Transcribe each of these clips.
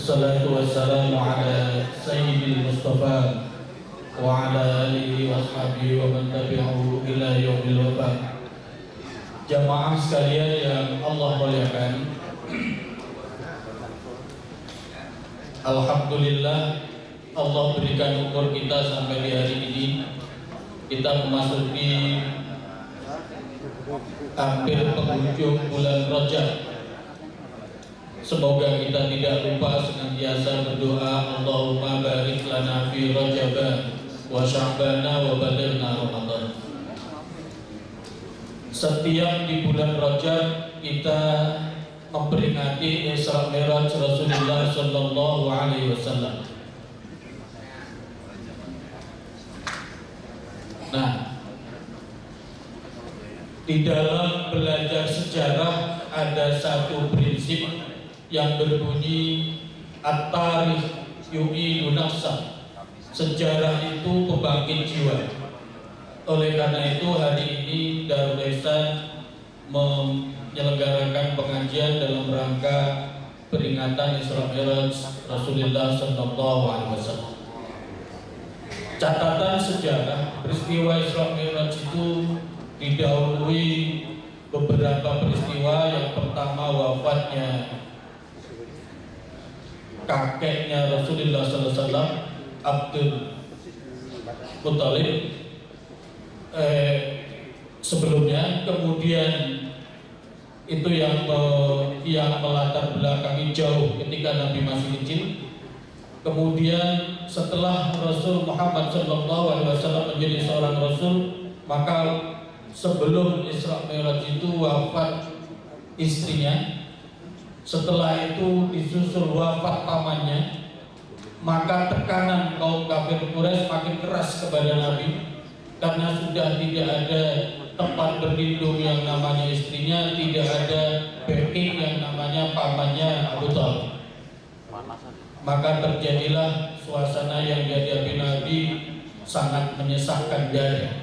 Wassalatu wassalamu ala sayyidil Mustafa wa ala alihi wa ashabihi wa man tabi'ahu ila yaumil wafat. Jamaah sekalian yang Allah muliakan, alhamdulillah Allah berikan umur kita sampai di hari ini. Kita memasuki hampir penghujung bulan Rajab. Semoga kita tidak lupa senantiasa berdoa, Allahumma barik lana fi Rajab wa Sya'bana wa balighna Ramadan. Setiap di bulan Rajab kita memperingati Isra Mi'raj Rasulullah sallallahu alaihi wasallam. Nah, di dalam belajar sejarah ada satu prinsip yang berbunyi at-tarikh yu'idu nafsah. Sejarah itu pembangkit jiwa. Oleh karena itu hari ini Darul Ihsan menyelenggarakan pengajian dalam rangka peringatan Isra Mi'raj Rasulullah sallallahu alaihi wasallam. Catatan sejarah peristiwa Isra Mi'raj itu didahului beberapa peristiwa. Yang pertama, wafatnya kakeknya Rasulullah SAW, Abdul Muttalib. Sebelumnya, kemudian itu yang melatar belakangi jauh ketika Nabi masih kecil. Kemudian setelah Rasul Muhammad SAW menjadi seorang Rasul, maka sebelum Isra Mi'raj itu wafat istrinya. Setelah itu disusul wafat pamannya. Maka tekanan kaum kafir Quraisy makin keras kepada Nabi, karena sudah tidak ada tempat berlindung yang namanya istrinya, tidak ada backing yang namanya pamannya Abu Thalib. Maka terjadilah suasana yang dihadapi Nabi sangat menyesakkan dada.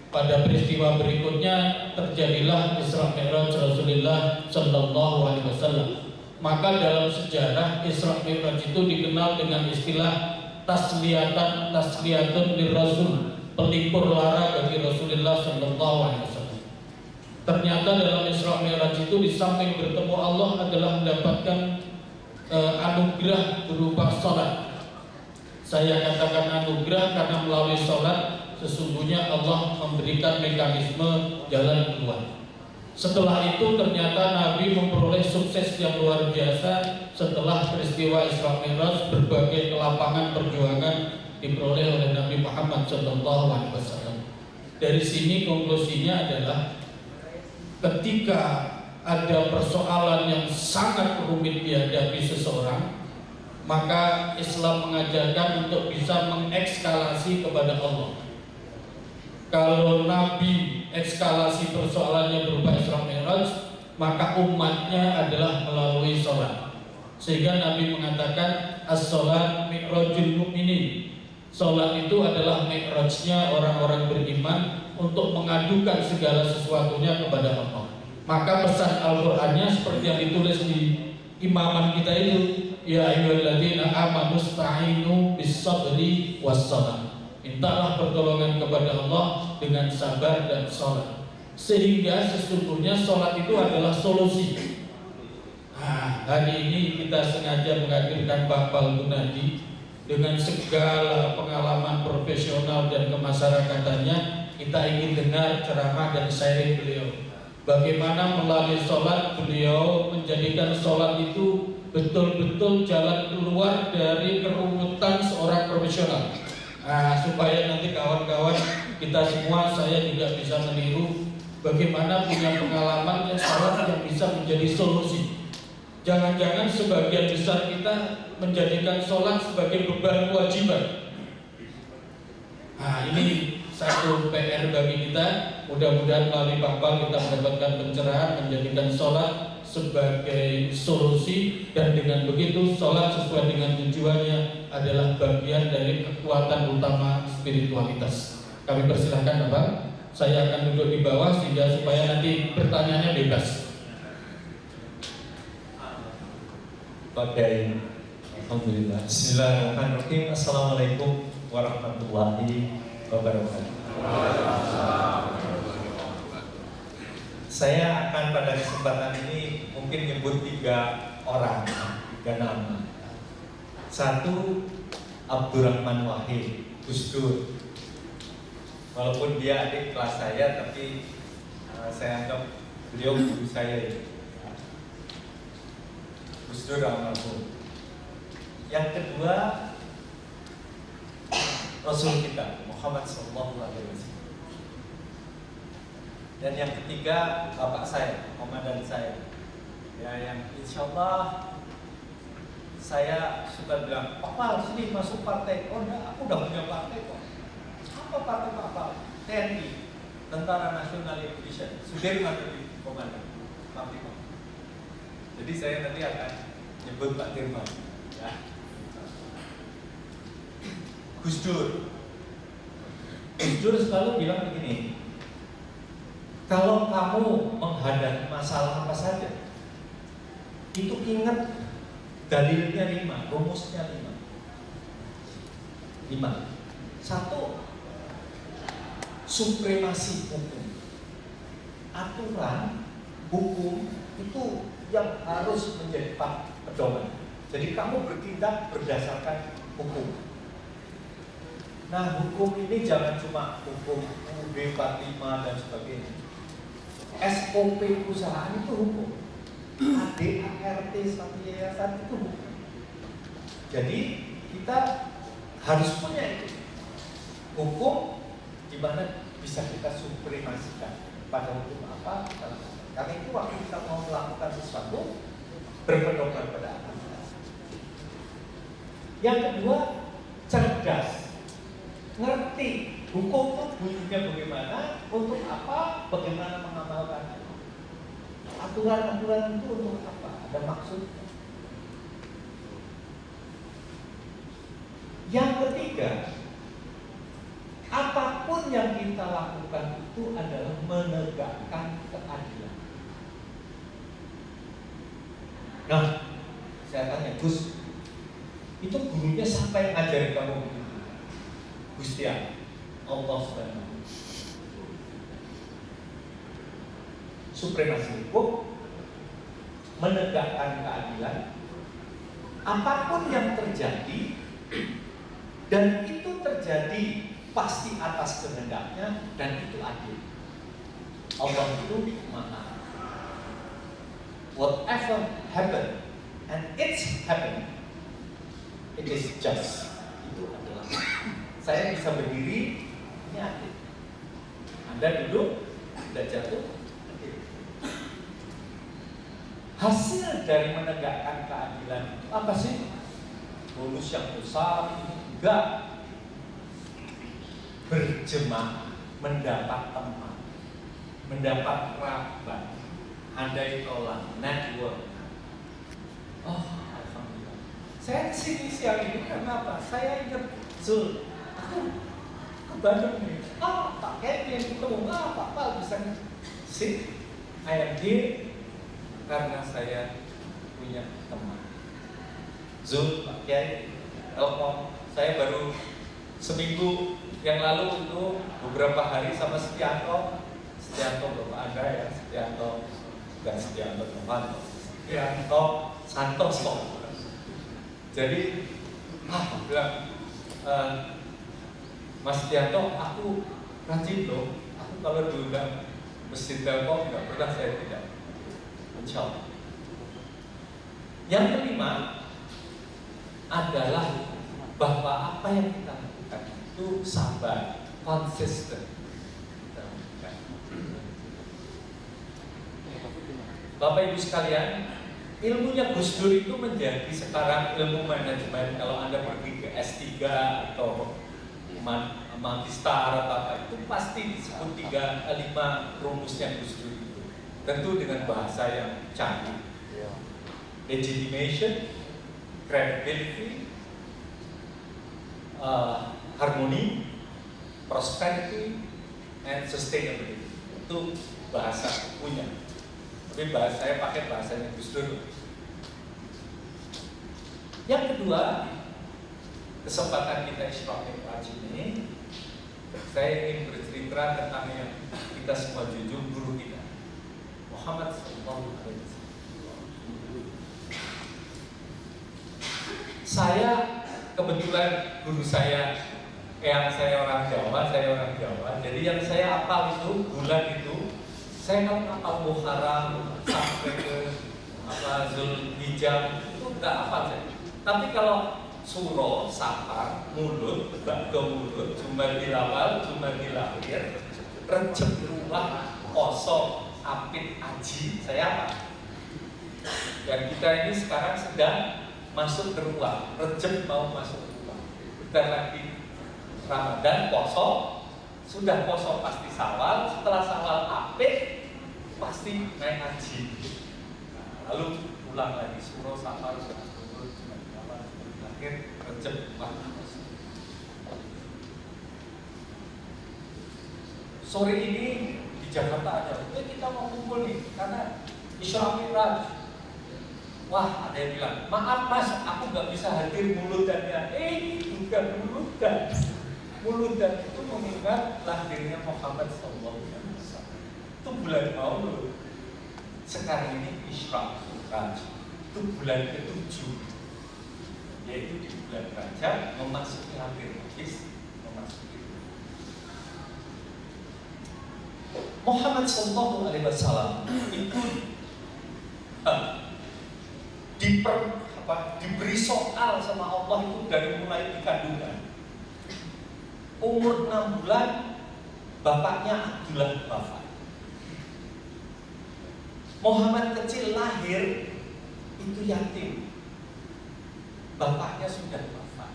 Pada peristiwa berikutnya terjadilah Isra Mi'raj Rasulullah sallallahu alaihi wasallam. Maka dalam sejarah Isra Mi'raj itu dikenal dengan istilah tasliyatun lirrasul, pelipur lara bagi Rasulullah sallallahu alaihi wasallam. Ternyata dalam Isra Mi'raj itu di samping bertemu Allah adalah mendapatkan anugerah berupa salat. Saya katakan anugerah karena melalui salat sesungguhnya Allah memberikan mekanisme jalan keluar. Setelah itu ternyata Nabi memperoleh sukses yang luar biasa. Setelah peristiwa Isra Mi'raj, berbagai kelapangan perjuangan diperoleh oleh Nabi Muhammad SAW. Dari sini konklusinya adalah ketika ada persoalan yang sangat rumit dihadapi seseorang, maka Islam mengajarkan untuk bisa mengekskalasi kepada Allah. Kalau Nabi ekskalasi persoalannya berupa Isra Mi'raj, maka umatnya adalah melalui sholat. Sehingga Nabi mengatakan as-sholat mi'rajul mu'minin. Sholat itu adalah mi'rajnya orang-orang beriman untuk mengadukan segala sesuatunya kepada Allah. Maka pesan Al-Qur'annya seperti yang ditulis di imaman kita itu, ya ayyuhalladzina amanu sta'inu bis-sabri was-shalah. Mintalah pertolongan kepada Allah dengan sabar dan sholat. Sehingga sesungguhnya sholat itu adalah solusi. Nah, hari ini kita sengaja menghadirkan Bapak Gunadi dengan segala pengalaman profesional dan kemasyarakatannya. Kita ingin dengar ceramah dan sharing beliau. Bagaimana melalui sholat beliau menjadikan sholat itu betul-betul jalan keluar dari kerumitan seorang profesional. Nah, supaya nanti kawan-kawan kita semua, saya juga bisa meniru bagaimana punya pengalaman yang sholat yang bisa menjadi solusi. Jangan-jangan sebagian besar kita menjadikan sholat sebagai beban kewajiban. Nah, ini satu PR bagi kita. Mudah-mudahan melalui Bapak kita mendapatkan pencerahan, menjadikan sholat sebagai solusi, dan dengan begitu sholat sesuai dengan tujuannya adalah bagian dari kekuatan utama spiritualitas. Kami persilahkan Bapak. Saya akan duduk di bawah sehingga supaya nanti pertanyaannya bebas. Sebagai Alhamdulillah. Bismillahirrahmanirrahim. Assalamualaikum warahmatullahi wabarakatuh. Saya akan pada kesempatan ini mungkin nyebut 3 orang, 3 nama. Satu, Abdurrahman Wahid, Gus Dur. Walaupun dia adik kelas saya, tapi saya anggap beliau guru saya. Gus Dur almarhum. Yang kedua, Rasul kita Muhammad SAW. Dan yang ketiga, bapak saya, komandan saya, ya, yang insya Allah saya suka bilang, Papa sini masuk partai. Oh enggak, aku udah punya partai kok. Apa partai Papa? TNI, Tentara Nasional Indonesia. Sudirman jadi komandan partai. Jadi saya nanti akan nyebut Pak Dirman, ya. Gus Dur selalu bilang begini, kalau kamu menghadapi masalah apa saja, itu ingat dalilnya 5, rumusnya 5. 1, supremasi hukum. Aturan hukum itu yang harus menjadi pedoman. Jadi kamu bertindak berdasarkan hukum. Nah, hukum ini jangan cuma hukum UUD 45 dan sebagainya. SOP perusahaan itu hukum. ADART sampai yayasan itu hukum. Jadi kita harus punya itu. Hukum di mana bisa kita supremasikan pada hukum apa kita lakukan. Karena itu waktu kita mau melakukan sesuatu berpedoman pada apa. Yang kedua, cerdas. Ngerti hukum itu bunyinya bagaimana, untuk apa, bagaimana mengamalkan. Aturan-aturan itu untuk apa, ada maksudnya. Yang ketiga, apapun yang kita lakukan itu adalah menegakkan keadilan. Nah, saya tanya, Gus, itu gurunya siapa yang ngajarin kamu begitu? Gusti Allah Subhanahu. Supremasi hukum, menegakkan keadilan. Apapun yang terjadi, dan itu terjadi pasti atas kehendaknya, dan itu adil. Allah itu maha. Whatever happen, and it's happening, it is just. Itu adalah. Saya bisa berdiri, ini adil. Anda duduk, Anda jatuh, adil. Hasil dari menegakkan keadilan itu apa sih? Bonus yang besar? Enggak. Berjemaah, mendapat teman, mendapat kerabat, andai tolak, network. Oh, alhamdulillah. Saya kesini siang ini karena apa? Saya ingat Zul. Aku ke Bandung nih. Pak Kevin ketemu Pak bisa sih. I am here karena saya punya teman. Zul, Pak Kiai, telepon. Saya baru seminggu yang lalu itu beberapa hari sama Setianto Bapak Anda ya, Setianto bukan Setianto teman, Setianto Santoso. Jadi, bilang, Mas Setianto, aku rajin loh. Aku kalau diundang mesin Telkom nggak pernah saya tidak. Insya Allah. Yang kelima adalah bahwa apa yang kita lakukan itu sabar, konsisten. Bapak Ibu sekalian, ilmunya Gus Dur itu menjadi sekarang ilmu manajemen. Kalau Anda pergi ke S3 atau Mantistar atau apa, itu pasti disebut 3-5 rumusnya Gus Dur itu. Tentu dengan bahasa yang canggih. Legitimation, credibility, harmony, prosperity, and sustainability. Itu bahasa punya. Tapi saya pakai bahasanya Gus Dur. Yang kedua, kesempatan kita Isra Mi'raj ini, saya ingin bercerita tentang yang kita semua junjung, guru kita Muhammad sallallahu alaihi wasallam. Saya kebetulan guru saya, yang saya orang Jawa, jadi yang saya hafal itu bulan itu, saya kan hafal Muharram sampai ke Zulhijjah itu enggak hafal saya. Tapi kalau Suro, Safar, Mulut, ke Mulut, Jumadil Awal, Jumadil Akhir, Rejab, Ruwah, Poso, Apit, Aji, saya apa? Dan kita ini sekarang sedang masuk ke Ruwah, Rejab mau masuk ke Ruwah. Bentar lagi Ramadan, poso, sudah poso pasti Sawal, setelah Sawal Apit, pasti naik haji. Lalu pulang lagi Suro, Safar, Mulut, Jumadil Awal, Jumadil Akhir, Rejab, Ruwah. Sore ini di Jakarta ada, kita mau kumpul nih karena Isra Mi'raj. Wah, ada yang bilang, maaf mas, aku nggak bisa hadir mulutannya. Bukan mulutan. Mulutan itu mengingat lahirnya Muhammad sallallahu alaihi wasallam. Itu bulan Maulud. Sekarang ini Isra Mi'raj. Itu bulan ke-7, yaitu di bulan Rajab memasuki akhir hadis, memasuki Muhammad sallallahu alaihi wasallam itu diberi soal sama Allah itu dari mulai di kandungan. Umur 6 bulan bapaknya Abdullah wafat. Muhammad kecil lahir itu yatim. Bapaknya sudah wafat.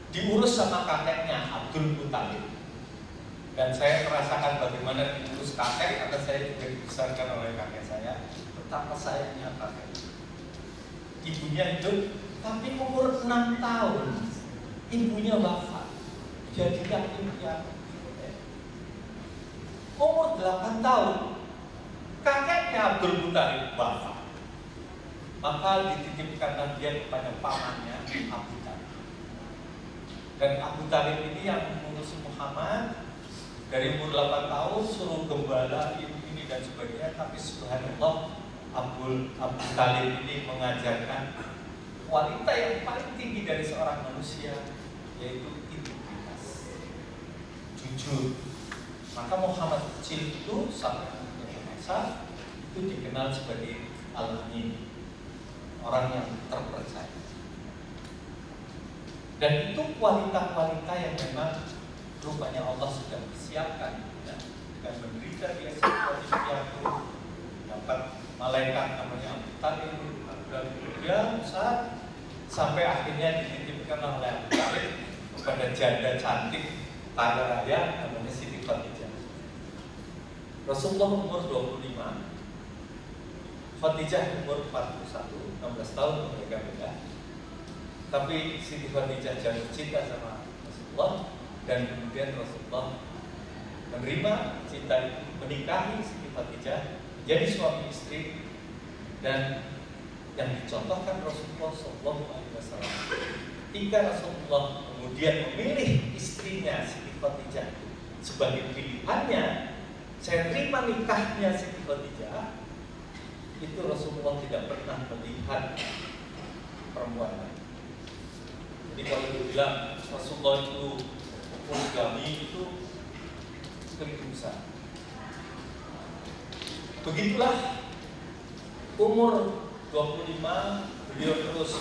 Diurus sama kakeknya Abdul Muthalib. Dan saya merasakan bagaimana diurus kakek karena saya juga dibesarkan oleh kakek saya. Betapa sayangnya kakek. Ibunya hidup, tapi umur 6 tahun ibunya wafat. Jadi yatim piatu. Umur 8 tahun kakeknya Abdul Muthalib wafat. Maka dititipkan dia kepada pamannya Abu Talib. Dan Abu Talib ini yang mengurusi Muhammad. Dari umur 8 tahun suruh gembala ini dan sebagainya, tapi subhanallah Abu Talib ini mengajarkan kualitas yang paling tinggi dari seorang manusia, yaitu integritas, jujur. Maka Muhammad kecil itu sampai akhir masa itu dikenal sebagai al-amin, orang yang terpercaya. Dan itu kualitas-kualitas yang memang rupanya Allah sudah persiapkan, ya. Dengan menderita dia situasi itu dapat malaikat namanya Abu Talib dan kemudian sampai akhirnya dititipkan oleh Abu Talib kepada janda cantik kaya raya namanya Siti Khadijah. Rasulullah umur 25, Khadijah umur 41, 16 tahun mereka beda. Tapi Siti Khadijah jatuh cinta sama Rasulullah. Dan kemudian Rasulullah menerima cinta itu, menikahi Siti Khadijah, jadi suami istri. Dan yang dicontohkan Rasulullah SAW, ketika Rasulullah kemudian memilih istrinya Siti Khadijah sebagai pilihannya, saya terima nikahnya Siti Khadijah, itu Rasulullah tidak pernah melihat perempuan lain. Jadi kalau dibilang Rasulullah itu poligami, itu keliru besar. Begitulah umur 25 beliau terus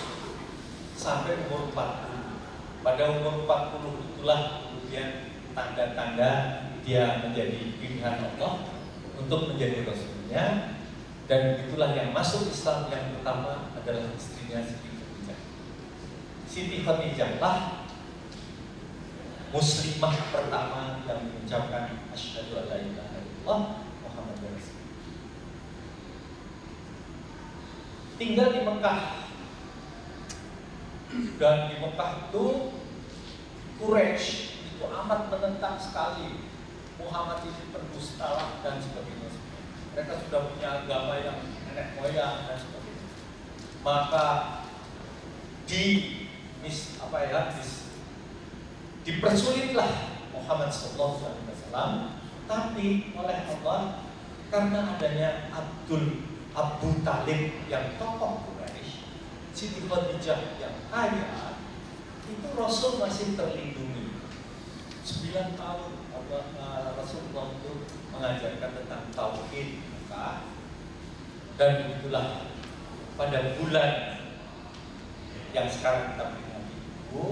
sampai umur 40. Pada umur 40 itulah kemudian tanda-tanda dia menjadi pilihan Allah untuk menjadi Rasulnya. Dan itulah yang masuk Islam yang pertama adalah istrinya Siti Khadijah. Siti Khadijah lah muslimah pertama yang mengucapkan asyhadu an la ilaha illallah Muhammadur Rasulullah. Tinggal di Mekah. Dan di Mekah itu Quraisy itu amat menentang sekali Muhammad itu berdusta dan sebagainya. Mereka sudah punya agama yang nenek moyang dan sebagainya. maka dipersulitlah Muhammad SAW, tapi oleh Allah karena adanya Abu Talib yang tokoh Quraisy, Siti Khadijah yang kaya, itu Rasul masih terlindungi. 9 tahun Rasulullah itu mengajarkan tentang tauhid, dan itulah pada bulan yang sekarang kita peringati itu,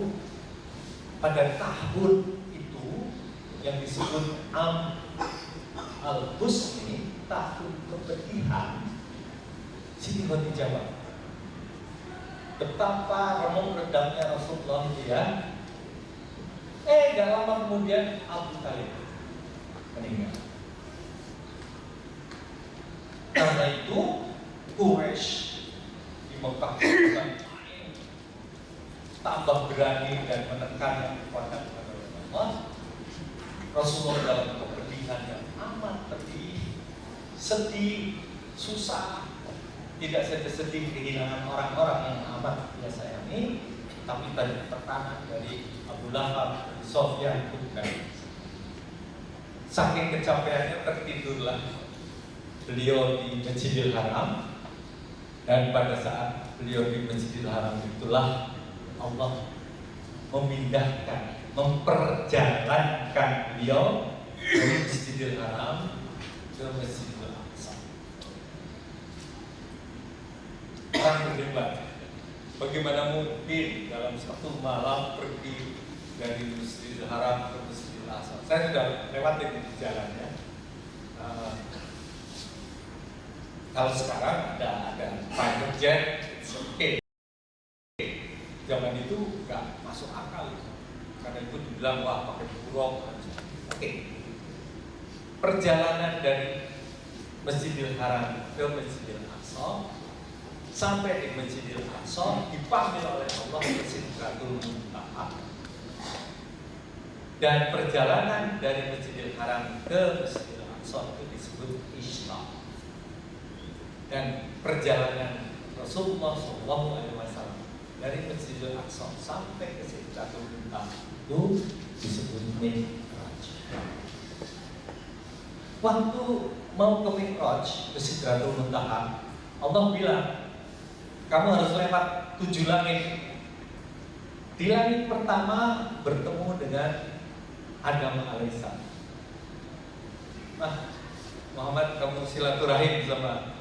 pada tahun itu yang disebut Al-Husni, tahun kepedihan Siti Khadijah. Betapa remuk redamnya Rasulullah itu ya. Gak lama kemudian Abu Talib meninggal. Karena itu Quraisy di Mekah tambah berani dan menekan kekuatan Allah. Rasulullah dalam kepedihan yang amat pedih, sedih, susah, tidak saja sedih kehilangan orang-orang yang amat dia sayangi, tapi banyak tekanan dari Abu Lahab, Sofyan itu kan. Saking kecapeannya tertidurlah beliau di Masjidil Haram, dan pada saat beliau di Masjidil Haram itulah Allah memperjalankan beliau dari Masjidil Haram ke Masjidil Aqsa. Orang berdebat, bagaimana mungkin dalam satu malam pergi dari Masjidil Haram ke Masjidil Aqsa? Saya sudah lewatin di jalannya. Kalau sekarang ada private jet, it's okay. Zaman itu nggak masuk akal, karena itu dibilang wah pakai buruk. Oke. Perjalanan dari Masjidil Haram ke Masjidil Aqsa, sampai di Masjidil Aqsa dipanggil oleh Allah ke Sidratul Muntaha. Dan perjalanan dari Masjidil Haram ke Masjidil Aqsa itu disebut Isra. Dan perjalanan Rasulullah SAW dari Masjidil Aqsa sampai ke Sidratul Muntaha itu disebut Mi'raj. Waktu mau ke Mi'raj, ke Sidratul Muntaha, Allah bilang, kamu harus lewat 7 langit. Di langit pertama bertemu dengan Adam alaihissalam. Muhammad, kamu silaturahim sama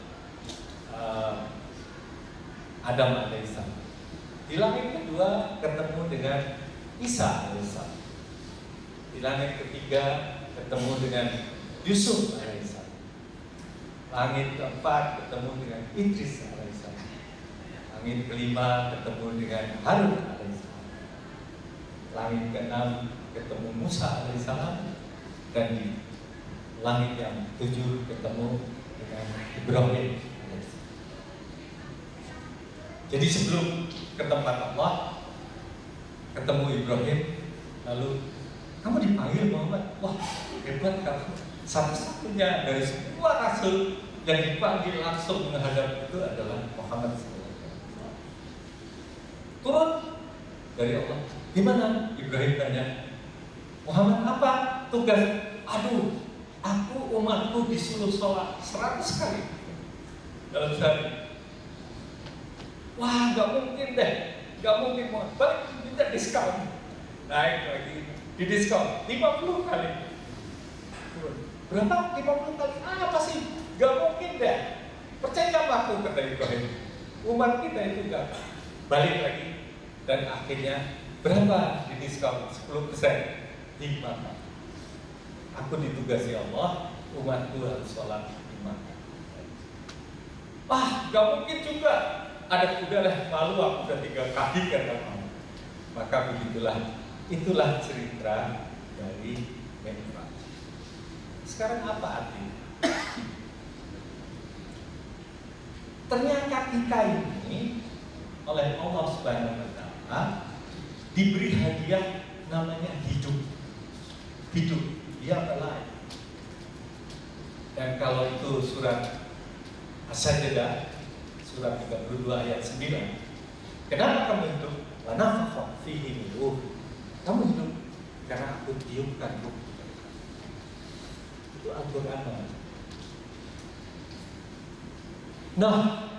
Adam alaihissalam. Di langit kedua ketemu dengan Isa alaihissalam. Di langit ketiga ketemu dengan Yusuf alaihissalam. Langit keempat ketemu dengan Idris alaihissalam. Langit kelima ketemu dengan Harun alaihissalam. Langit keenam ketemu Musa alaihissalam. Dan di langit yang 7 ketemu dengan Ibrahim. Jadi sebelum ke tempat Allah, ketemu Ibrahim, lalu kamu dipanggil Muhammad. Wah, hebat kamu. Satu-satunya dari semua rasul yang dipanggil langsung menghadap itu adalah Muhammad SAW. Turun dari Allah. Gimana? Ibrahim tanya, Muhammad apa tugas? Aduh, aku umatku disuruh sholat 100 kali dalam sehari. Wah, nggak mungkin deh, nggak mungkin. Balik minta diskon, naik lagi, di diskon 50 kali. Berapa? 50 kali? Apa sih? Nggak mungkin deh. Percaya sama aku, kata Ibrahim. Umat kita itu nggak. Balik lagi, dan akhirnya berapa di diskon? 10%. 5. Aku ditugasi Allah, umatku harus sholat 5. Wah, nggak mungkin juga. Ada udahlah, malu aku udah 3 kali kata kamu. Maka itulah cerita dari Mi'raj. Sekarang apa artinya? Ternyata kita ini oleh Allah Subhanahu wa Ta'ala diberi hadiah namanya hidup. Hidup, dia alive. Dan kalau itu surat As-Sajdah surat 32 ayat 9. Kenapa kamu hidup? Wa nafakha fihi min ruh. Kamu hidup karena aku tiupkan ruh. Itu Al-Quran. Nah,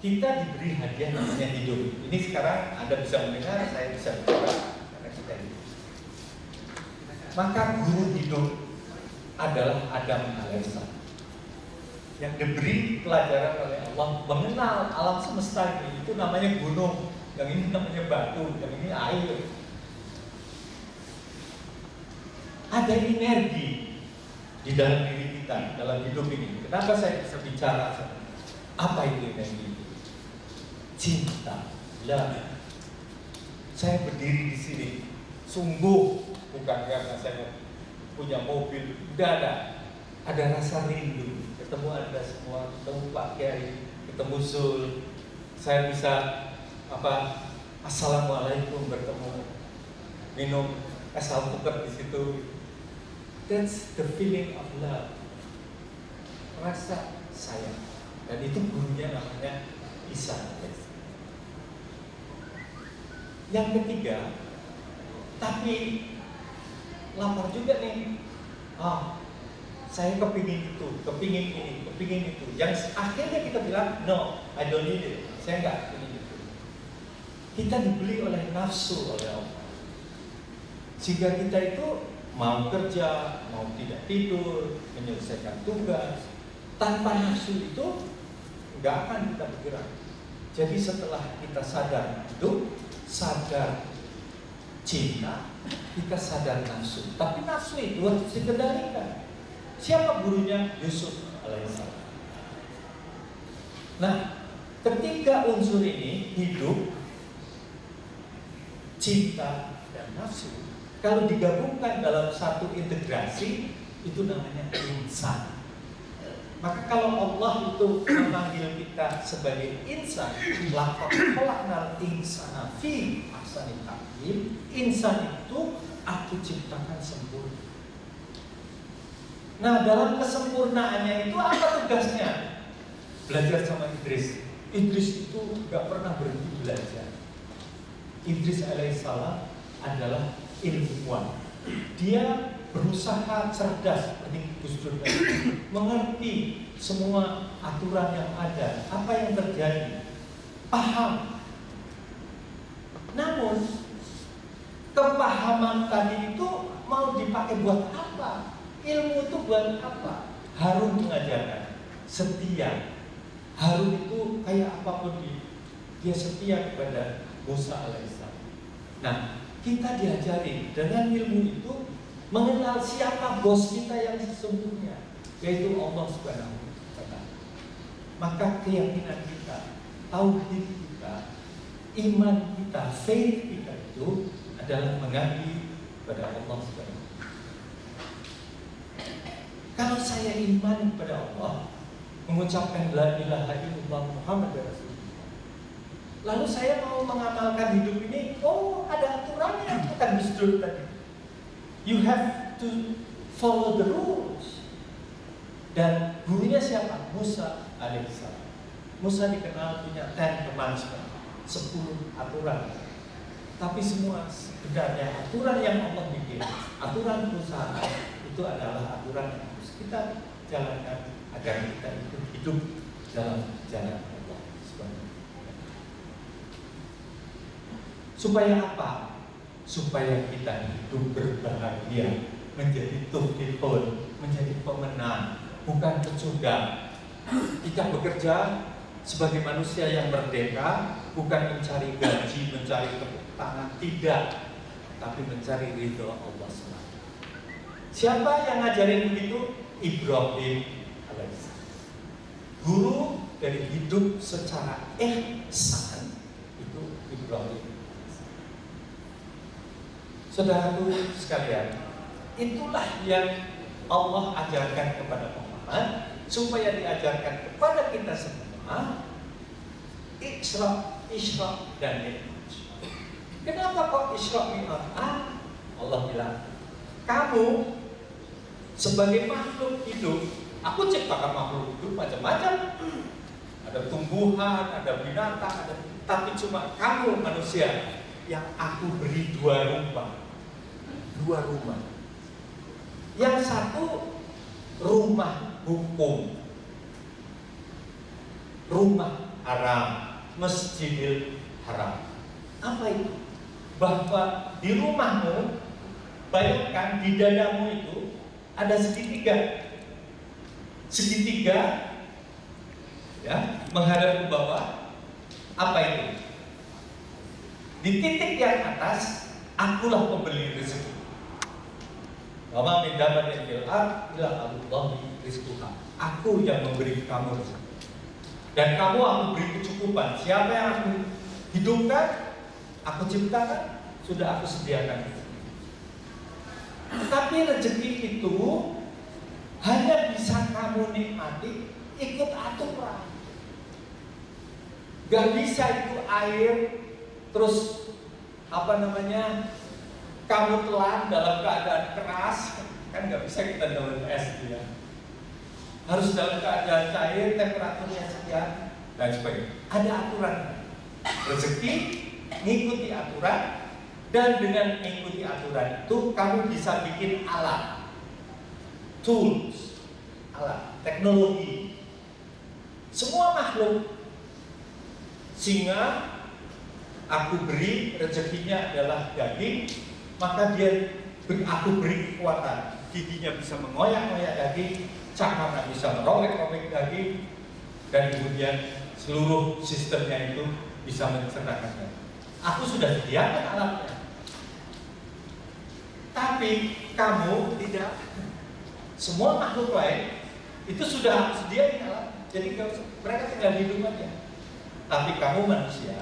kita diberi hadiah namanya hidup. Ini sekarang Anda bisa mendengar, saya bisa bicara karena kita hidup. Maka guru hidup adalah Adam alaihissalam yang diberi pelajaran oleh Allah mengenal alam semesta ini. Itu namanya gunung, yang ini namanya batu, yang ini air. Ada energi di dalam diri kita dalam hidup ini. Kenapa saya bisa bicara? Apa itu energi? Cinta. Lah, saya berdiri di sini sungguh bukan karena saya punya mobil, tidak ada. Ada rasa rindu, ketemu Anda semua, ketemu Pak Kiai, ketemu Zul. Saya bisa assalamualaikum, bertemu, minum es alpukat di situ. That's the feeling of love. Rasa sayang. Dan itu gurunya namanya Isa. Yang ketiga, tapi lapar juga nih. Saya kepingin itu, kepingin ini, kepingin itu. Yang akhirnya kita bilang, no, I don't need it. Saya nggak ingin itu. Kita dibeli oleh nafsu oleh Allah. Sehingga kita itu mau kerja, mau tidak tidur, menyelesaikan tugas. Tanpa nafsu itu nggak akan kita bergerak. Jadi setelah kita sadar hidup, sadar cinta, kita sadar nafsu. Tapi nafsu itu harus dikendalikan. Siapa gurunya? Yusuf alaihissalam. Nah, ketiga unsur ini, hidup, cinta, dan nafsu, kalau digabungkan dalam satu integrasi, itu namanya insan. Maka kalau Allah itu memanggil kita sebagai insan, laqad khalaqnal insana fi ahsani taqwim, insan itu aku ciptakan sempurna. Nah, dalam kesempurnaannya itu apa tugasnya? Belajar sama Idris. Idris itu gak pernah berhenti belajar. Idris alaihissalam adalah ilmuwan. Dia berusaha cerdas seperti Gus Dur tadi, mengerti semua aturan yang ada, apa yang terjadi, paham. Namun kepahaman tadi itu mau dipakai buat apa? Ilmu itu buat apa? Harun mengajarkan setia. Harun itu kayak apapun dia setia kepada Musa alaihissalam. Nah, kita diajari dengan ilmu itu mengenal siapa bos kita yang sesungguhnya, yaitu Allah Subhanahu wa Ta'ala. Maka keyakinan kita, tauhid kita, iman kita, faith kita itu adalah mengabdi pada Allah Subhanahu wa Ta'ala. Kalau saya iman kepada Allah, mengucapkan la ilaha illallah Muhammad Rasulullah, lalu saya mau mengamalkan hidup ini, ada aturannya, bukan Gus Dur tadi. You have to follow the rules. Dan gurunya siapa? Musa alaihissalam. Musa dikenal punya 10 commandments, 10 aturan. Tapi semua sebenarnya aturan yang Allah bikin, aturan perusahaan, itu adalah aturan yang harus kita jalankan agar kita itu hidup dalam jalan Allah. Supaya apa? Supaya kita hidup berbahagia, menjadi tuflihun, menjadi pemenang, bukan pecundang. Kita bekerja sebagai manusia yang merdeka, bukan mencari gaji, mencari tepuk tangan, tidak, tapi mencari ridho Allah SWT. Siapa yang ngajarin begitu? Ibrahim alaihissalam. Guru dari hidup secara ihsan itu Ibrahim. Saudaraku sekalian, itulah yang Allah ajarkan kepada Muhammad, supaya diajarkan kepada kita semua. Isra dan Mi'raj. Kenapa kok Isra Mi'raj? Allah bilang, kamu sebagai makhluk hidup, aku ciptakan makhluk hidup macam-macam. ada tumbuhan, ada binatang, tapi cuma kamu manusia yang aku beri dua rumah. Yang satu rumah hukum, rumah haram, Masjidil Haram. Apa itu? Bahwa di rumahmu, bayangkan di dadamu itu ada segitiga, ya, menghadap ke bawah. Apa itu? Di titik yang atas, akulah pembeli rezeki. Wa min dabbatin fil ardh illa Allahi rizquha. Aku yang memberi kamu rezeki. Dan kamu aku beri kecukupan. Siapa yang aku hidupkan, aku ciptakan, sudah aku sediakan. Tapi rezeki itu hanya bisa kamu nikmati ikut aturan. Gak bisa itu air terus kamu telan dalam keadaan keras, kan nggak bisa kita dalam es ya. Harus dalam keadaan cair, temperaturnya sekian dan sebagainya. Ada aturan. Rezeki ngikuti aturan, dan dengan mengikuti aturan itu kamu bisa bikin alat, tools, alat, teknologi. Semua makhluk, singa aku beri rezekinya adalah daging, maka aku beri kekuatan. Giginya bisa mengoyak-ngoyak daging, cakramnya bisa merobek-robek daging, dan kemudian seluruh sistemnya itu bisa mencernakan daging. Aku sudah sediakan alatnya. Tapi kamu tidak. Semua makhluk lain itu sudah sediakan alat, jadi mereka tinggal hidup aja. Tapi kamu manusia,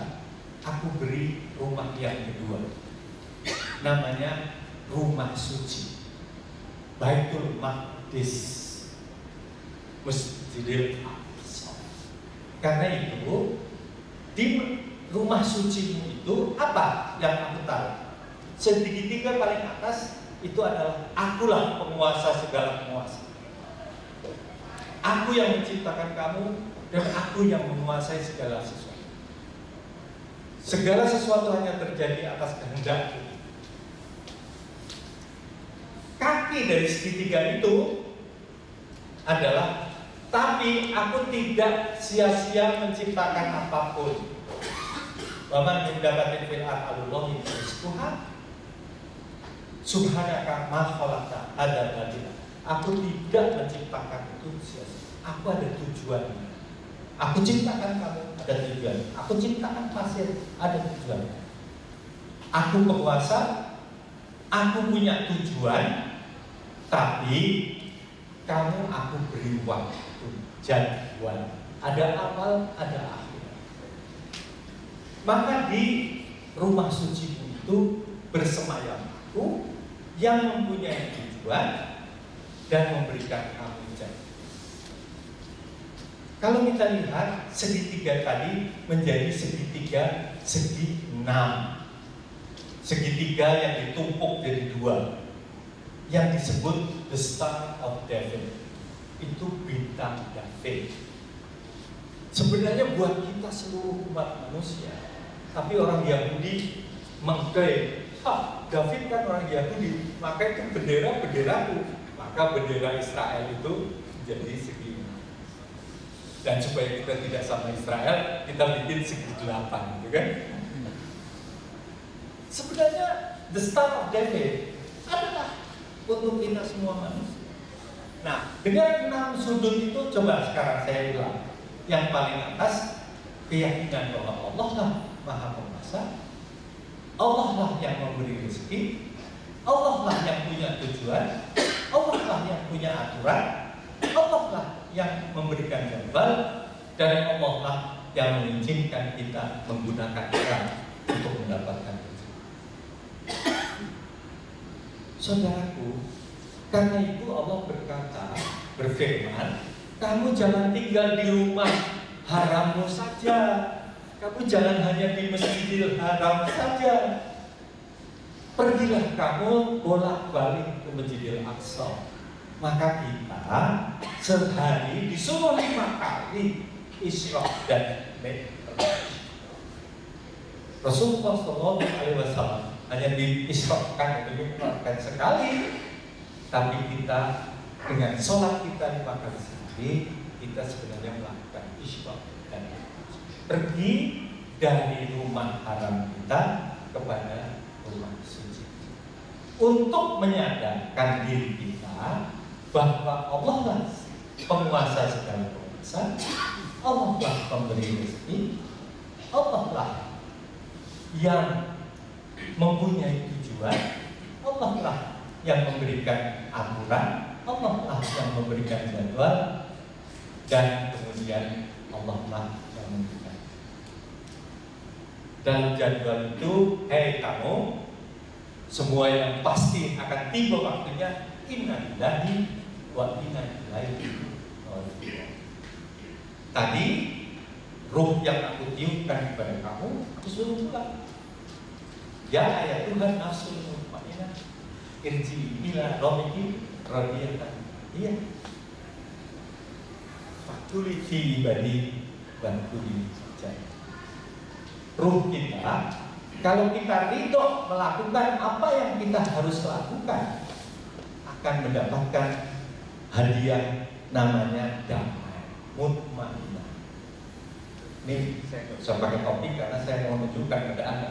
aku beri rumah yang kedua, namanya rumah suci, Baitul Maqdis, Masjidil Aqsa. Karena itu di rumah sucimu itu apa yang aku taruh? Segitiga paling atas itu adalah akulah penguasa segala penguasa. Aku yang menciptakan kamu dan aku yang menguasai segala sesuatu. Segala sesuatu hanya terjadi atas kehendakku. Kaki dari segitiga itu adalah, tapi aku tidak sia-sia menciptakan apapun. Waman mendapatin fil ardh rizquha subhanaka ma khalaqta hadzal batila. Aku tidak menciptakan itu sia-sia. Aku ada tujuannya. Aku ciptakan kamu, ada tujuan. Aku ciptakan pasir, ada tujuan. Aku penguasa, aku punya tujuan, tapi kamu aku beri waktu, jadwal. Ada awal, ada akhir. Maka di rumah suci itu bersemayam aku yang mempunyai tujuan dan memberikan kamu jadwal. Kalau kita lihat segitiga tadi menjadi segitiga segi 6. Segitiga yang ditumpuk jadi 2, yang disebut the Star of David. Itu bintang David. Sebenarnya buat kita seluruh umat manusia, tapi orang Yahudi mengklaim, David kan orang Yahudi, maka itu bendera-benderaku. Maka bendera Israel itu jadi segi 6. Dan supaya kita tidak sama Israel, kita bikin segi 8, gitu kan? Sebenarnya the Star of David adalah untuk kita semua manusia. Nah, dengan 6 sudut itu coba sekarang saya bilang, yang paling atas keyakinan bahwa Allah lah Maha Penguasa, Allah lah yang memberi rezeki, Allah lah yang punya tujuan, Allah lah yang punya aturan, Allah lah yang memberikan jadwal, dan Allah lah yang mengizinkan kita menggunakan akal untuk mendapatkan rezeki. Saudaraku, karena itu Allah berfirman, kamu jangan tinggal di rumah harammu saja, kamu jangan hanya di Masjidil Haram saja. Pergilah kamu bolak-balik ke Masjidil Aqsa. Maka kita sehari disuruh 5 kali Isra dan Mi'raj. Rasulullah SAW hanya diisrakan atau dimuliakan sekali, tapi kita dengan sholat kita 5 kali sehari, kita sebenarnya melakukan Isra dan Mi'raj. Pergi dari rumah haram kita kepada rumah suci, untuk menyadarkan diri kita bahwa Allah lah penguasa segala penguasa, Allah lah pemberi rezeki, Allah lah yang mempunyai tujuan, Allah lah yang memberikan aturan, Allah lah yang memberikan jadwal, dan kemudian Allah lah yang memberikan. Dalam jadwal itu, hei kamu, semua yang pasti akan tiba waktunya, inna lillahi wa inna ilaihi raji'un. Tadi ruh yang aku tiupkan kepada kamu, aku suruh pulang. Ya Tuhan nafsul mutmainnah, irji ila rabbiki radiyatan. Iya. Fatuli fi ibadi bantuli saja. Ruh kita, kalau kita ridho melakukan apa yang kita harus lakukan, akan mendapatkan hadiah namanya damai, mutmainnah. Ini saya nggak usah pakai topik karena saya mau menunjukkan kepada Anda.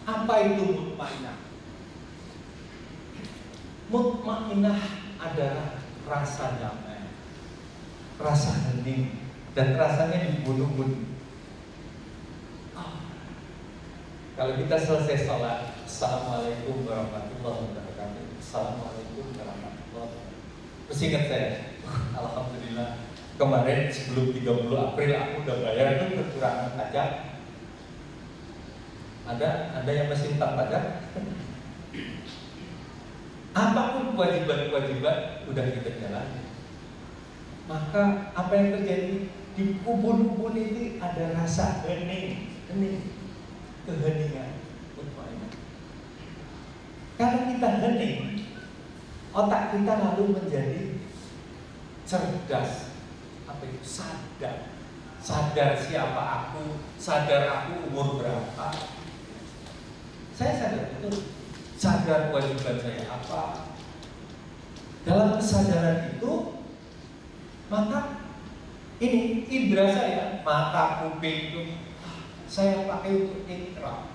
Apa itu mutmainnah? Mutmainnah adalah rasa damai, rasa hening, dan rasanya dibunuh-bunuh. Kalau kita selesai sholat, Assalamualaikum warahmatullahi wabarakatuh, Assalamualaikum warahmatullahi wabarakatuh. Terus ingat saya, alhamdulillah kemarin sebelum 30 April aku udah bayar itu kekurangan pajak. Ada yang masih utang pajak? Apapun kewajiban-kewajiban udah kita jalani. Maka apa yang terjadi di ubun-ubun ini ada rasa hening, keheningan, mutmainnah. Karena kita hening, otak kita lalu menjadi cerdas. Apa itu? Sadar siapa aku, sadar aku umur berapa. Saya sadar itu, sadar kewajiban saya apa. Dalam kesadaran itu, maka ini indera saya, mata, kuping itu saya pakai untuk ikrar.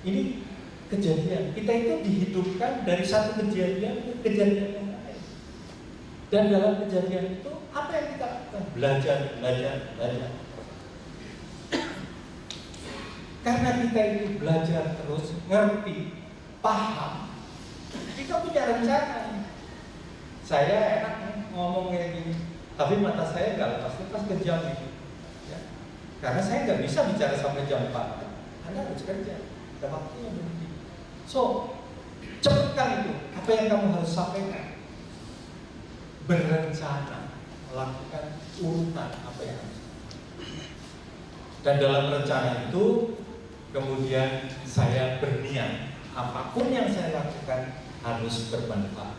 Ini kejadian, kita itu dihidupkan dari satu kejadian ke kejadian yang lain. Dan dalam kejadian itu, apa yang kita lakukan? Belajar. Karena kita itu belajar terus, ngerti, paham, kita punya rencana. Saya enak ngomong kayak gini, tapi mata saya nggak lepas ke jam itu. Ya. Karena saya nggak bisa bicara sampai jam 4. Anda harus kerja, ada waktunya berhenti. So, cepatkan itu. Apa yang kamu harus sampaikan? Berencana, melakukan urutan apa yang harus. Dan dalam rencana itu, kemudian saya berniat apapun yang saya lakukan harus bermanfaat.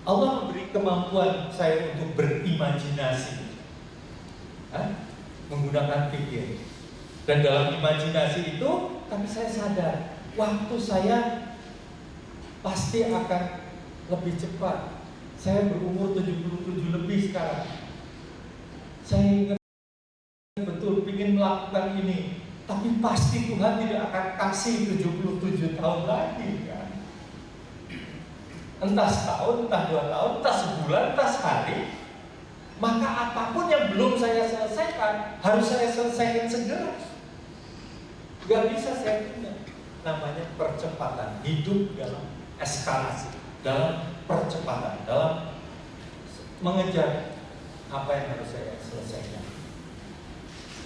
Allah memberi kemampuan saya untuk berimajinasi, menggunakan pikir. Dan dalam imajinasi itu, tapi saya sadar waktu saya pasti akan lebih cepat. Saya berumur 77 lebih sekarang. Saya ingat betul ingin melakukan ini, tapi pasti Tuhan tidak akan kasih 77 tahun lagi kan. Entah setahun, entah 2 tahun, entah sebulan, entah sehari. Maka apapun yang belum saya selesaikan harus saya selesaikan segera. Gak bisa saya tunda. Namanya percepatan, hidup dalam eskalasi, dalam percepatan, dalam mengejar apa yang harus saya selesaikan.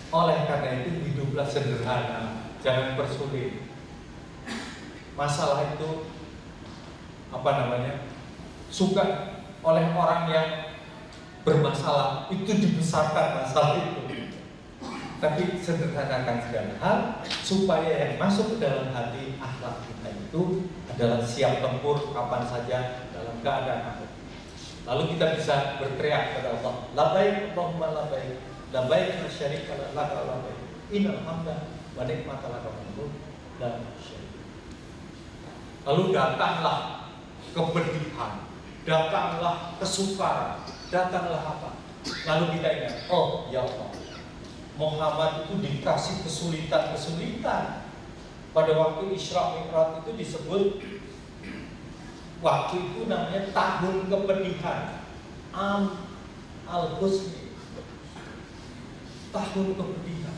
Oleh karena itu hiduplah sederhana, jangan persulit. Masalah itu suka oleh orang yang bermasalah, itu dibesarkan masalah itu. tapi sederhanakan segala hal supaya yang masuk ke dalam hati akhlak kita itu adalah siap tempur kapan saja dalam keadaan apa. Lalu kita bisa berteriak kepada Allah, labbaik Allahumma labbaik, labbaik la syarika laka labbaik, innal hamda wa ni'mata laka wal mulk la syarika. Lalu datanglah kepedihan, datanglah kesukaran, datanglah apa? Lalu kita ingat, oh ya Allah, Muhammad itu dikasih kesulitan-kesulitan. Pada waktu Isra Mi'raj itu disebut, waktu itu namanya tahun kepedihan, al-Husni, tahun kepedihan.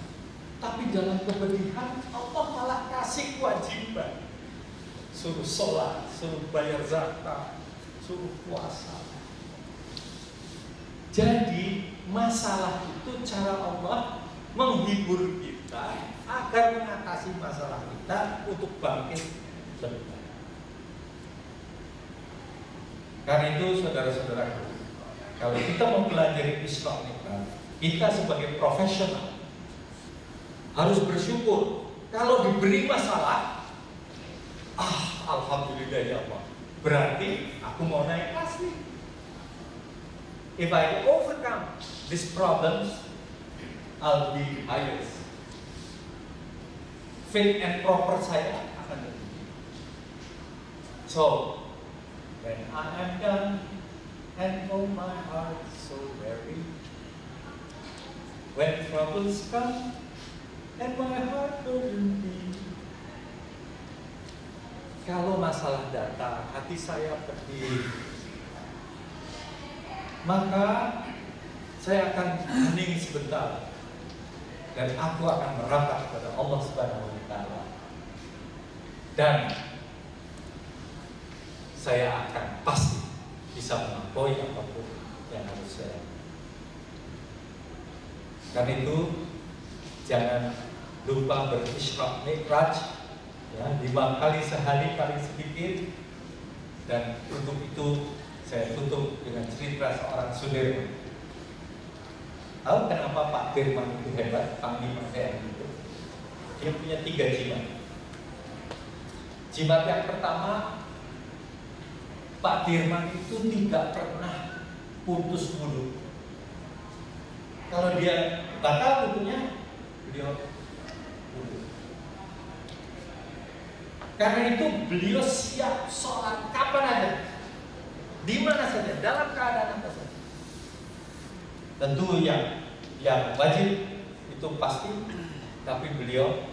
Tapi dalam kepedihan Allah malah kasih kewajiban, suruh sholat, suruh bayar zakat, suruh puasa. Jadi masalah itu cara Allah menghibur kita agar mengatasi masalah kita untuk bangkit lebih baik. Karena itu saudara-saudara, kalau kita mau belajar Isra Mi'raj, kita sebagai profesional harus bersyukur. Kalau diberi masalah, alhamdulillah ya Allah, berarti aku mau naik kelas nih. If I overcome these problems, I'll be highest. Fit and proper saya akan terjadi. So, when I am done and oh my heart so weary, when troubles come and my heart burden be. Kalau masalah datang, hati saya pedih, maka saya akan hening sebentar dan aku akan meratap kepada Allah Subhanahu wa Ta'ala, dan saya akan pasti bisa melampaui apapun yang harus saya. Karena itu jangan lupa berisra mi'raj, ya, 5 kali sehari paling sedikit. Dan untuk itu saya tutup dengan cerita seorang Sudirman. Tahu kenapa Pak Dirman itu hebat, Panglima TNI itu? Dia punya 3 jimat. Jimat yang pertama, Pak Dirman itu tidak pernah putus wudu. Kalau dia batal wudunya, beliau wudu. Karena itu beliau siap sholat kapan aja, di mana saja, dalam keadaan apa saja. Tentu yang wajib itu pasti, tapi beliau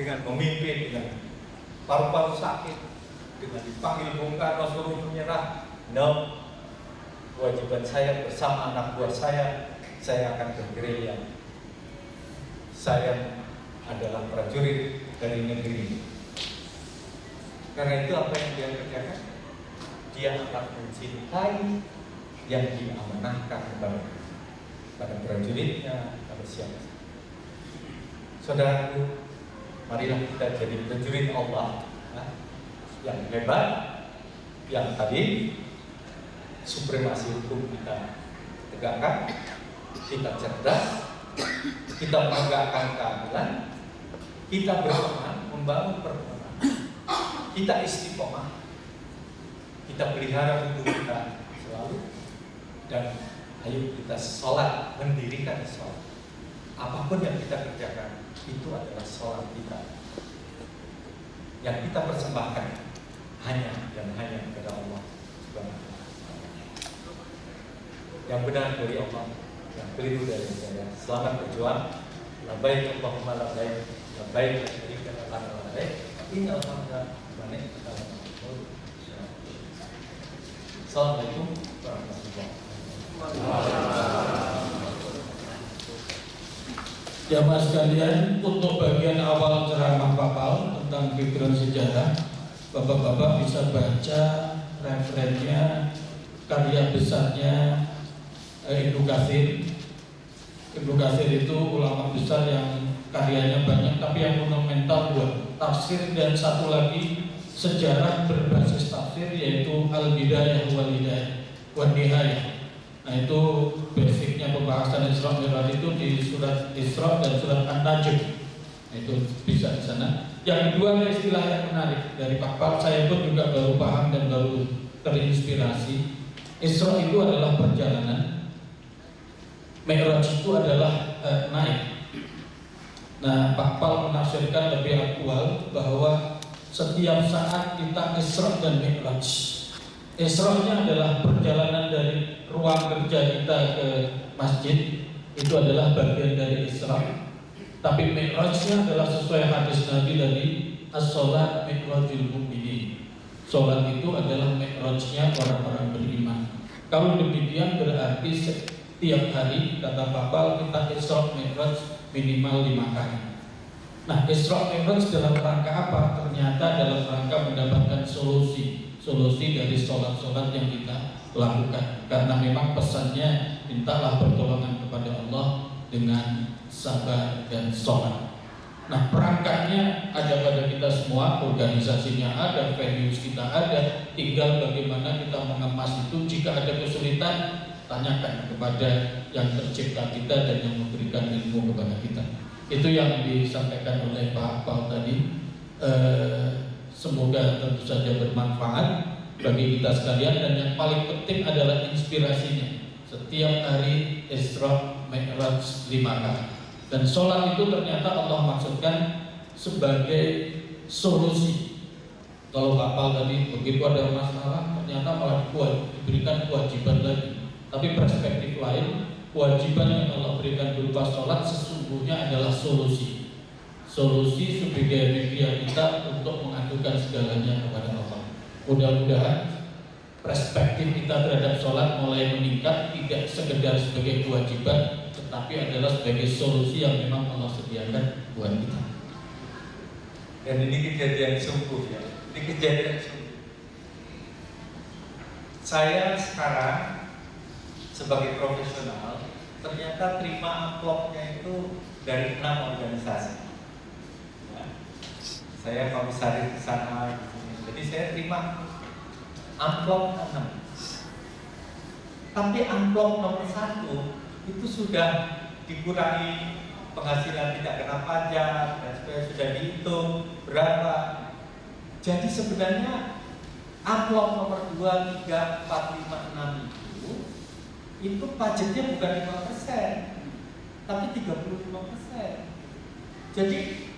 dengan memimpin, dengan paru-paru sakit, dengan dipanggil Bung Karno suruh menyerah, no, kewajiban saya bersama anak buah saya akan bergerilya. Saya adalah prajurit dari negeri ini. Karena itu apa yang dia kerjakan? Dia akan mencintai yang diamanahkan pada prajuritnya, pada siapa. Saudaraku, marilah kita jadi prajurit Allah, yang hebat, yang tadi supremasi hukum kita tegakkan, kita cerdas, kita menegakkan keadilan, kita bersama membangun perkembangan, kita istiqomah, kita pelihara hidup kita selalu, dan ayo kita sholat, mendirikan sholat. Apapun yang kita kerjakan itu adalah sholat kita, yang kita persembahkan hanya dan hanya kepada Allah Subhanahu wa Ta'ala. Yang benar dari Allah, yang keliru dari saya. Selamat berjuang. Labbaik Allahumma labbaik, labbaik la syarika laka labbaik, innal hamda wa ni'mata laka wal mulk. Assalamualaikum warahmatullahi wabarakatuh. Jamaah sekalian, untuk bagian awal ceramah Papal tentang background sejarah, Bapak-bapak bisa baca referennya, karya besarnya Ibnu Katsir. Ibnu Katsir itu ulama besar yang karyanya banyak, tapi yang monumental 2, tafsir, dan satu lagi sejarah berbasis tafsir, yaitu Al-Bidayah wal Nihayah. Nah, itu basicnya pembahasan Isra Mi'raj itu di surat Isra dan surat An-Najm. Itu bisa di sana. Yang kedua ada istilah yang menarik dari Pak Pak, saya pun juga baru paham dan baru terinspirasi. Isra itu adalah perjalanan, Mi'raj itu adalah naik. Nah, Pak Pak menafsirkan lebih aktual bahwa setiap saat kita Isra dan Mi'raj. Isra-nya adalah perjalanan dari ruang kerja kita ke masjid, itu adalah bagian dari Isra. Tapi Mi'rajnya adalah sesuai hadis Nabi dari as-sholat mi'rajul mu'minin. Sholat itu adalah mi'rajnya orang-orang beriman. Kalau demikian berarti setiap hari kata Bapak kita Isra Mi'raj minimal 5 kali. Nah, Isra Mi'raj dalam rangka apa? Ternyata dalam rangka mendapatkan solusi dari sholat-sholat yang kita lakukan. Karena memang pesannya mintalah pertolongan kepada Allah dengan sabar dan sholat. Nah, perangkatnya ada pada kita semua, organisasinya ada, values kita ada, tinggal bagaimana kita mengemas itu. Jika ada kesulitan, tanyakan kepada yang tercipta kita dan yang memberikan ilmu kepada kita. Itu yang disampaikan oleh Pak Paul tadi. Semoga tentu saja bermanfaat bagi kita sekalian, dan yang paling penting adalah inspirasinya. Setiap hari Isra Mi'raj 5 kali. Dan sholat itu ternyata Allah maksudkan sebagai solusi. Kalau kapal tadi begitu ada masalah, ternyata malah diberikan kewajiban lagi. Tapi perspektif lain, kewajiban yang Allah berikan berupa sholat sesungguhnya adalah solusi. Solusi sebagai media kita untuk mengadukan segalanya kepada Allah. Mudah-mudahan perspektif kita terhadap sholat mulai meningkat, tidak sekedar sebagai kewajiban, tetapi adalah sebagai solusi yang memang Allah sediakan buat kita. Dan ini kejadian sungguh ya. Ini kejadian sungguh. Saya sekarang sebagai profesional ternyata terima amplopnya itu dari 6 organisasi. Ya. Saya komisaris di sana, jadi saya terima amplop 6. Tapi amplop nomor 1 itu sudah dikurangi penghasilan, tidak kena pajak dan sebagainya, sudah dihitung berapa. Jadi sebenarnya amplop nomor 2, 3, 4, 5, 6 itu pajaknya bukan 5%, tapi 35%. Jadi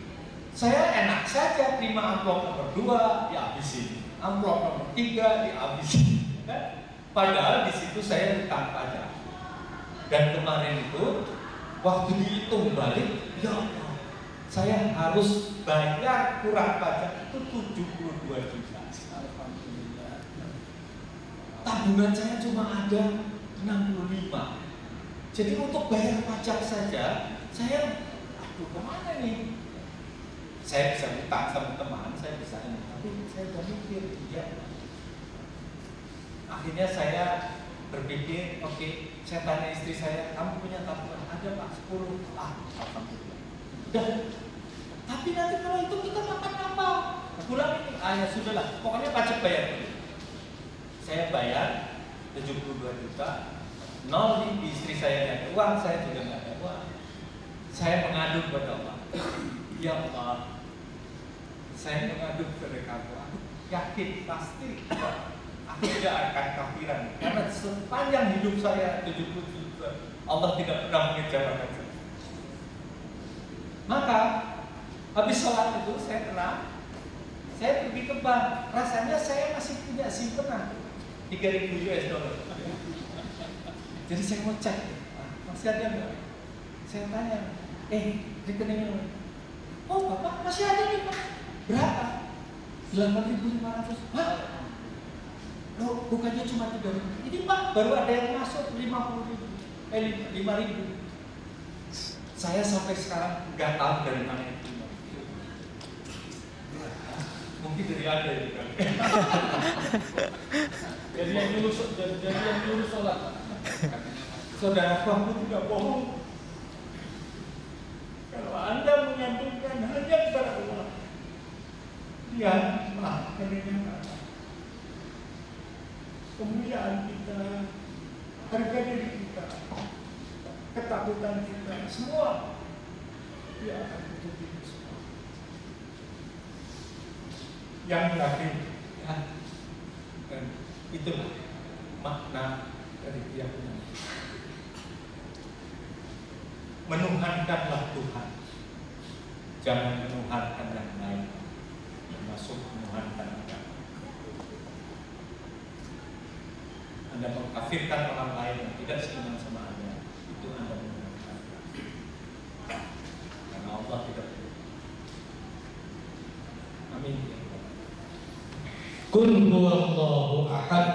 saya enak saja terima amplop nomor 2 dihabisin, amplop nomor 3 dihabisin, kan? Padahal di situ saya hutang pajak. Dan kemarin itu waktu dihitung balik, ya Allah, saya harus bayar kurang pajak itu 72 juta. Alhamdulillah. Tabungan saya cuma ada 65. Jadi untuk bayar pajak saja, saya aduh kemana nih? Saya bisa hutang sama teman, saya bisa ini, tapi saya udah mikir, ya. Akhirnya saya berpikir, oke, saya tanya istri saya, kamu punya tabungan? Ada Pak, 10. Alhamdulillah. Udah. Tapi nanti kalau itu kita makan apa? Pulang ini, ya sudahlah, pokoknya pajak bayar dulu. Saya bayar 72 juta. Nol di istri saya nggak ada uang, saya juga nggak ada uang. Saya mengadu kepada Allah. Ya Allah, saya mengadu kepada kamu. Aku yakin pasti aku tidak akan kafiran, karena sepanjang hidup saya 70 juta Allah tidak pernah mengecewakan saya. Maka habis sholat itu saya tenang, saya pergi ke bank. Rasanya saya masih punya simpenan 3.000 US dollar. Jadi saya mau cek, masih ada nggak? Saya tanya, rekeningnya, oh Bapak masih ada nih Pak. Berapa? 8.500. Hah? Loh, bukannya cuma 3.000? Ini Pak, baru ada yang masuk 5.000. Saya sampai sekarang nggak tahu dari mana itu. Mungkin dari Anda ya kan? Jadi yang lulus sholat. Saudara kamu tidak bohong. Kalau Anda menyambungkan hanya kepada Allah, lihatlah kemuliaan kemuliaan kita, harga diri kita. ketakutan kita, semua dia akan tutup itu semua. Yang terakhir, ya, dan itulah makna dari keyakinan. Menuhankanlah Tuhan, jangan menuhankan yang lain, termasuk menuhankan agama. Anda mengkafirkan orang lain yang tidak seiman sama Anda, itu Anda menuhankan. Karena Allah tidak boleh. Amin. Qul huwallahu ahad,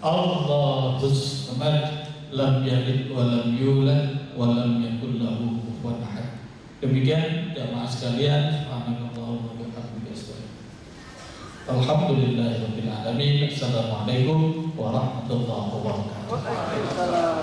Allahus samad, lam yalid wa lam yulad wa lam yakul lahu kufuwan ahad. Demikian jamaah sekalian, subhanallah wa bihamdihi. Alhamdulillahirabbil alamin. Assalamualaikum warahmatullahi wabarakatuh.